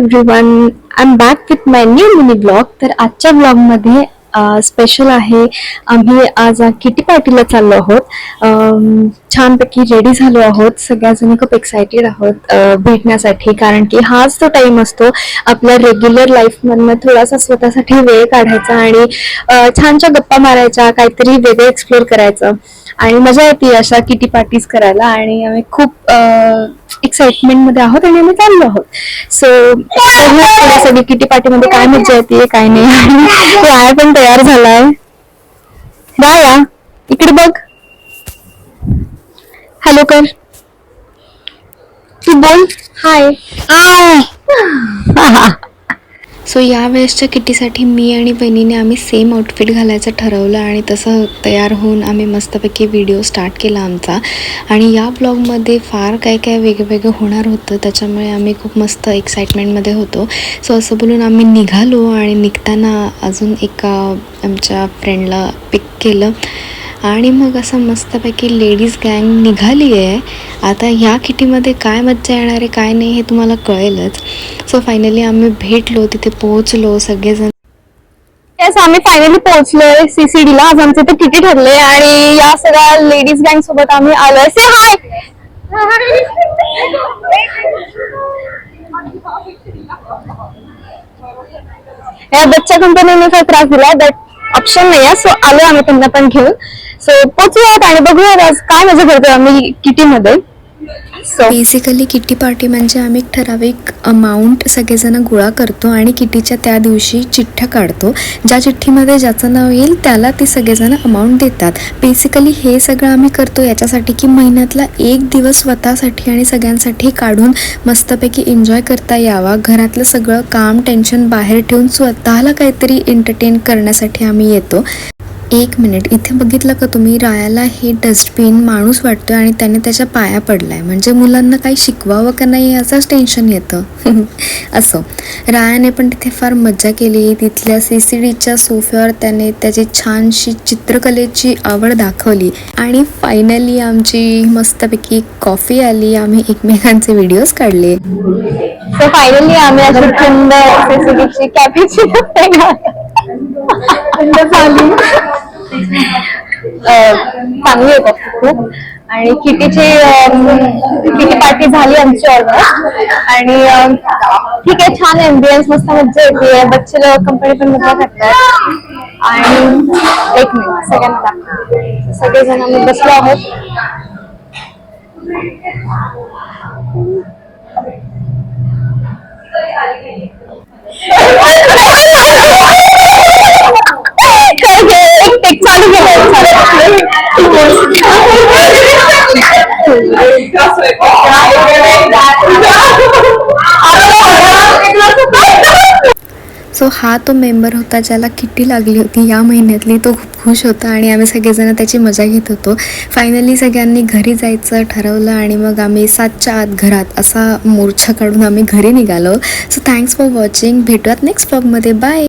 Everyone, I am back with my new mini blog. तर आजच्या ब्लॉगमध्ये स्पेशल आहे. आम्ही आज किटी पार्टीला चाललो आहोत. छानपैकी रेडी झालो आहोत. सगळ्याजणी खूप एक्सायटेड आहोत भेटण्यासाठी, कारण की हाच तो टाइम असतो आपल्या रेग्युलर लाईफमधनं थोडासा स्वतःसाठी वेळ काढायचा आणि छानच्या गप्पा मारायच्या, काहीतरी वेगळं एक्सप्लोर करायचं आणि मजा येते अशा किटी पार्टीज करायला. आणि आम्ही खूप एक्साइटमेंट मध्ये आहोत आणि आम्ही चाललो आहोत. सो सगळी किटी पार्टी मध्ये काय मजा येते काय नाही. आणि आया पण तयार झालाय. बाया इकडे बघ, हॅलो कर, तू बोल हाय. सो या वेळेसच्या किटीसाठी मी आणि बहिणीने आम्ही सेम आउटफिट घालायचं ठरवलं आणि तसं तयार होऊन आम्ही मस्तपैकी व्हिडिओ स्टार्ट केला आमचा. आणि या ब्लॉगमध्ये फार काय काय वेगवेगळं होणार होतं, त्याच्यामुळे आम्ही खूप मस्त एक्साइटमेंटमध्ये होतो. सो असं बोलून आम्ही निघालो आणि निघताना अजून एका आमच्या फ्रेंडला पिक केलं आणि मग असं मस्तपैकी लेडीज गँग निघाली आहे. आता ह्या किटीमध्ये काय मज्जा येणार आहे काय नाही हे तुम्हाला कळेलच. सो फायनली आम्ही भेटलो, तिथे पोहोचलो सगळेजण. येस, आम्ही फायनली पोहोचलोय CCD ला. आज आमचे ते किटी ठरले आणि या सगळ्या लेडीज गँग सोबत आम्ही आलोय. से हाय. या बच्चा कंपनीने काय त्रास दिला, दॅट ऑप्शन नाही आहे. सो आलो आम्ही त्यांना पण घेऊन. सो पोचूयात आणि बघूयात आज काय मजा करतोय आम्ही किटीमध्ये. सो बेसिकली किटी पार्टी म्हणजे आम्ही ठराविक अमाऊंट सगळेजण गोळा करतो आणि किटीच्या त्या दिवशी चिठ्ठ्या काढतो. ज्या चिठ्ठीमध्ये ज्याचं नाव येईल त्याला ती सगळेजण अमाऊंट देतात. बेसिकली हे सगळं आम्ही करतो याच्यासाठी की महिन्यातला एक दिवस स्वतःसाठी आणि सगळ्यांसाठी काढून मस्तपैकी एन्जॉय करता यावा. घरातलं सगळं काम टेन्शन बाहेर ठेवून स्वतःला काहीतरी एंटरटेन करण्यासाठी आम्ही येतो. एक मिनिट, इथे बघितलं का तुम्ही, रायाला हे डस्टबिन माणूस वाटतोय आणि त्याने त्याच्या पाया पडलाय. म्हणजे मुलांना काही शिकवावं का नाही याचंच टेन्शन येतं. असं रायाने पण तिथे फार मज्जा केली. तिथल्या CCDच्या सोफ्यावर त्याने त्याची छानशी चित्रकलेची आवड दाखवली आणि फायनली आमची मस्तपैकी कॉफी आली. आम्ही एकमेकांचे व्हिडिओज काढले. सो फायनली आम्ही अशी थंड CCDची कॅफेची झाली. चांगली होत खूप. आणि किटी पार्टी झाली आमची ऑलमोस्ट. आणि ठीक आहे, छान एम्बियन्स, मस्त मज्जा येते. बच्चे लोक कंपनी पण मजा करतात. आणि एक मिनिट, सगळ्यांना सगळेजण आम्ही बसलो आहोत. सो हा तो मेंबर होता ज्याला किटी लागली होती या महिन्यातली. तो खूप खुश होता आणि आम्ही सगळेजण त्याची मजा घेत होतो. फायनली सगळ्यांनी घरी जायचं ठरवलं आणि मग आम्ही 7च्या आत घरात असा मोर्चा काढून आम्ही घरी निघालो. So thanks for watching. भेटूयात नेक्स्ट ब्लॉगमध्ये. बाय.